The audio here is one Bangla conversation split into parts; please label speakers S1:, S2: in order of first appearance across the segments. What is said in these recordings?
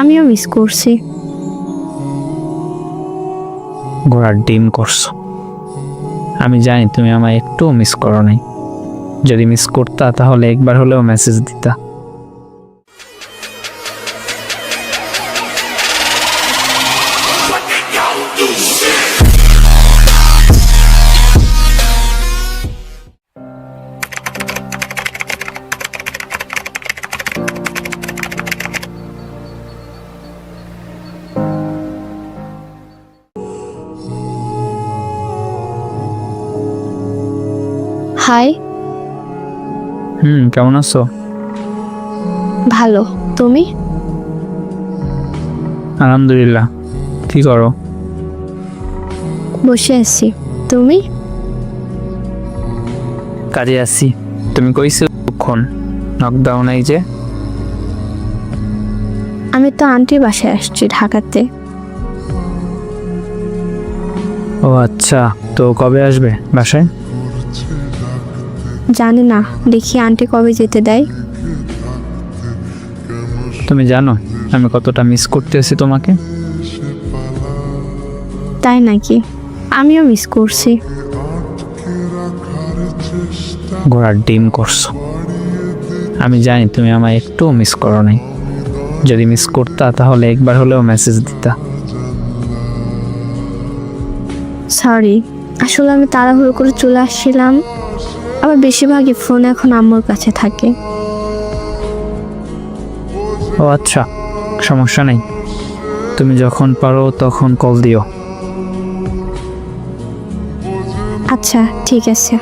S1: আমিও মিস করছি।
S2: ঘোড়ার ডিম করছো। আমি জানি তুমি আমায় একটু মিস করো নাই। যদি মিস করতা তাহলে একবার হলেও মেসেজ দিতা।
S1: হাই।
S2: কেমন আছো?
S1: ভালো, তুমি?
S2: আলহামদুলিল্লাহ। কি করো?
S1: বসে আছি। তুমি?
S2: কাজে আছি। তুমি কইছো কখন? নক দাও নাই যে?
S1: আমি তো আন্টির বাসায় আসছি ঢাকাতে।
S2: ও আচ্ছা, তো কবে আসবে বাসায়?
S1: জানি না, দেখি আন্টি কবে যেতে দেয়।
S2: তুমি জানো আমি কতটা মিস করতেছি তোমাকে।
S1: তাই নাকি? আমিও মিস করছি।
S2: ঘোড়ার ডিম করছো। আমি জানি তুমি আমায় একটু মিস করো নাই। যদি মিস করতা তাহলে একবার হলেও মেসেজ দিতা।
S1: সরি, আসলে আমি তাড়াহুড়ো করে চলে আসছিলাম। আবার বেশিরভাগই ফোন এখন আম্মুর কাছে থাকে।
S2: ও আচ্ছা, সমস্যা নেই। তুমি যখন পারো তখন কল দিও।
S1: আচ্ছা ঠিক আছে।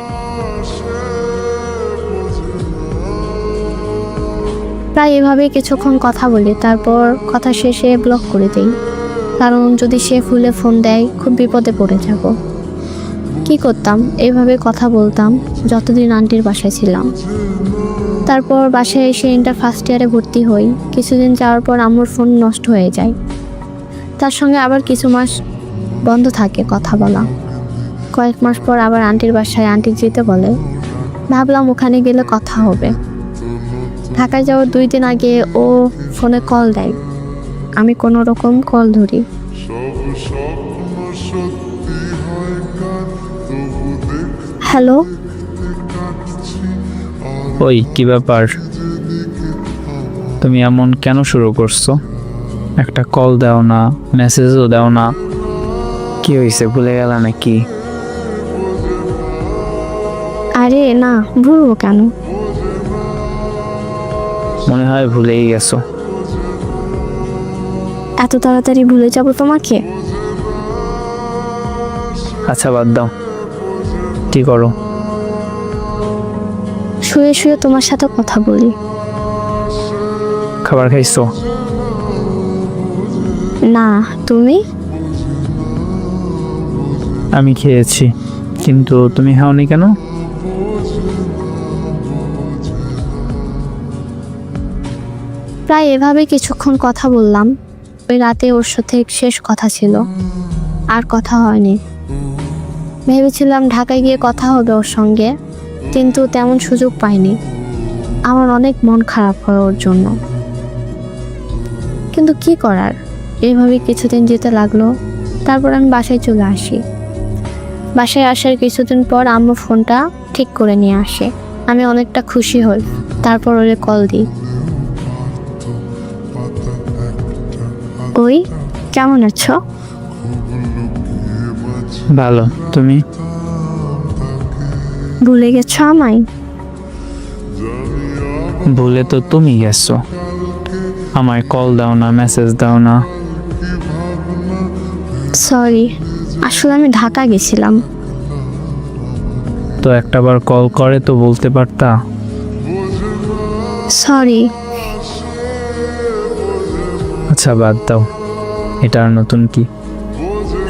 S1: প্রায় এভাবেই কিছুক্ষণ কথা বলি, তারপর কথা শেষে ব্লক করে দিই। কারণ যদি সে ভুলে ফোন দেয় খুব বিপদে পড়ে যাব। কি করতাম, এইভাবে কথা বলতাম যতদিন আন্টির বাসায় ছিলাম। তারপর বাসায় এসে ইন্টার ফার্স্ট ইয়ারে ভর্তি হই। কিছুদিন যাওয়ার পর আম্মুর ফোন নষ্ট হয়ে যায়। তার সঙ্গে আবার কিছু মাস বন্ধ থাকে কথা বলা। কয়েক মাস পর আবার আন্টির বাসায় আন্টি যেতে বলে। ভাবলাম ওখানে গেলে কথা হবে। ঢাকায় যাওয়ার 2 দিন আগে ও ফোনে কল দেয়। আমি কোনো রকম কল ধরি। হ্যালো।
S2: ওই কি ব্যাপার? তুমি এমন কেন শুরু করছো? একটা কল দাও না, মেসেজও দাও না। কি হয়েছে, ভুলে গেলা নাকি?
S1: আরে না, ভুলবো কেন?
S2: মনে হয় ভুলেই গেছো।
S1: এত তাড়াতাড়ি ভুলে যাব তোমাকে?
S2: আচ্ছা বাদ দাও। কি করো?
S1: শুয়ে শুয়ে তোমার সাথে কথা বলি।
S2: খাবার খাইছো?
S1: না, তুমি?
S2: আমি খেয়েছি, কিন্তু তুমি খাওনি কেন?
S1: প্রায় এভাবে কিছুক্ষণ কথা বললাম। ওই রাতে ওর সাথে শেষ কথা ছিল, আর কথা হয়নি। ভেবেছিলাম ঢাকায় গিয়ে কথা হবে ওর সঙ্গে, কিন্তু তেমন সুযোগ পাইনি। আমার অনেক মন খারাপ হয় ওর জন্য। কিন্তু কি করার, এইভাবে কিছুদিন যেতে লাগলো। তারপর আমি বাসায় চলে আসি। বাসায় আসার কিছুদিন পর আম্মু ফোনটা ঠিক করে নিয়ে আসে। আমি অনেকটা খুশি হই। তারপর ওরে কল দিই। ওই, কেমন আছো?
S2: ভালো, তুমি?
S1: ভুলে গেছো আমায়?
S2: ভুলে তো তুমি গেছো। আমায় কল দাও না, মেসেজ দাও না।
S1: সরি, আসলে আমি ঢাকা গেছিলাম।
S2: তো একটাবার কল করে তো বলতে পারতা।
S1: সরি।
S2: আচ্ছা বাদ দাও, এটা আর নতুন কি?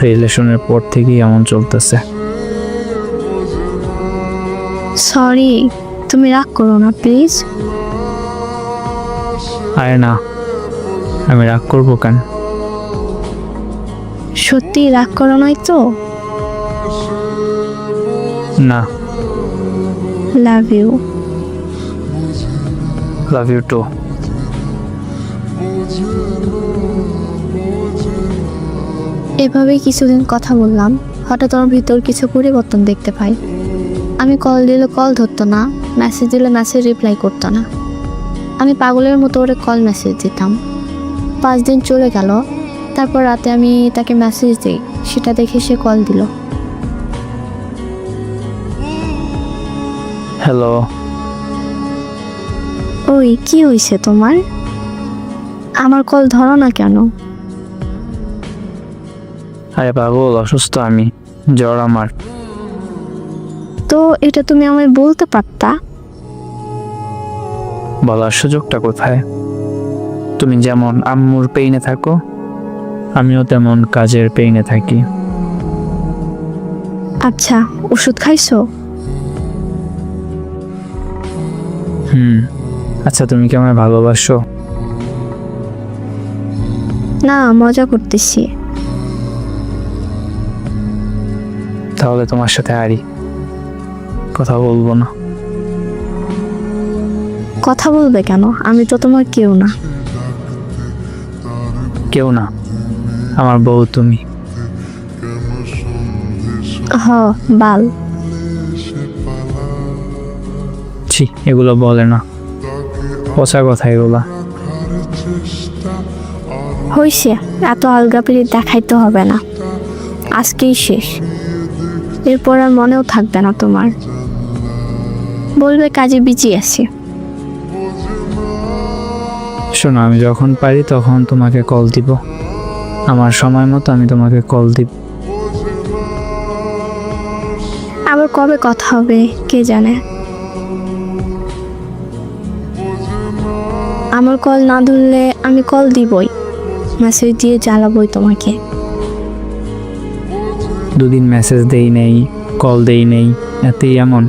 S2: রিলেশনের পর থেকেই এমন চলতেছে।
S1: সরি, তুমি রাগ করো না প্লিজ।
S2: আরে না, আমি রাগ করবো কেন?
S1: সত্যি রাগ করো নাই তো?
S2: না।
S1: Love you.
S2: Love you too.
S1: এভাবেই কিছুদিন কথা বললাম। হঠাৎ ওর ভিতর কিছু পরিবর্তন দেখতে পাই। আমি কল দিলে কল ধরতো না, মেসেজ দিলে মেসেজ রিপ্লাই করতো না। আমি পাগলের মতো ওরে কল মেসেজ দিতাম। 5 দিন চলে গেল। তারপর রাতে আমি তাকে মেসেজ দিই, সেটা দেখে সে কল দিল।
S2: হ্যালো।
S1: ওই কি হয়েছে তোমার? আমার কল ধরো না কেন?
S2: আরে পাগল, অসুস্থ আমি, জ্বর আমার।
S1: তো এটা তুমি আমায় বলতে পারতা।
S2: বলার সুযোগটা কোথায়? তুমি যেমন আম্মুর পেইনে থাকো, আমিও তেমন কাজের পেইনে থাকি।
S1: আচ্ছা, ওষুধ খাইছো?
S2: আচ্ছা, তুমি কি আমায় ভালোবাসো?
S1: না, মজা করতেছি।
S2: তাহলে তোমার সাথে আরই কথা বলবো না।
S1: কথা বলবে কেন? আমি তো তোমার কেউ না।
S2: কেউ না, আমার বউ তুমি।
S1: হ, বাল।
S2: ছি, এগুলো বলে না, পচা কথা এগুলা।
S1: হইছে, এত আলগাপিরি দেখাইতে হবে না। আজকেই শেষ। এরপর আর মনেও থাকবে না তোমার। বলবে কাজে বিজি আছি।
S2: শোনো, আমি যখন পারি তখন তোমাকে কল দিব, আমার সময় মতো আমি তোমাকে কল দিব।
S1: আবার কবে কথা হবে কে জানে। আমার কল না ধরলে আমি কল দিবই, মেসেজ দিয়ে জ্বালাবই তোমাকে।
S2: 2 দিন মেসেজ দেই নেই, কল দেই নেই, এতেই এমন?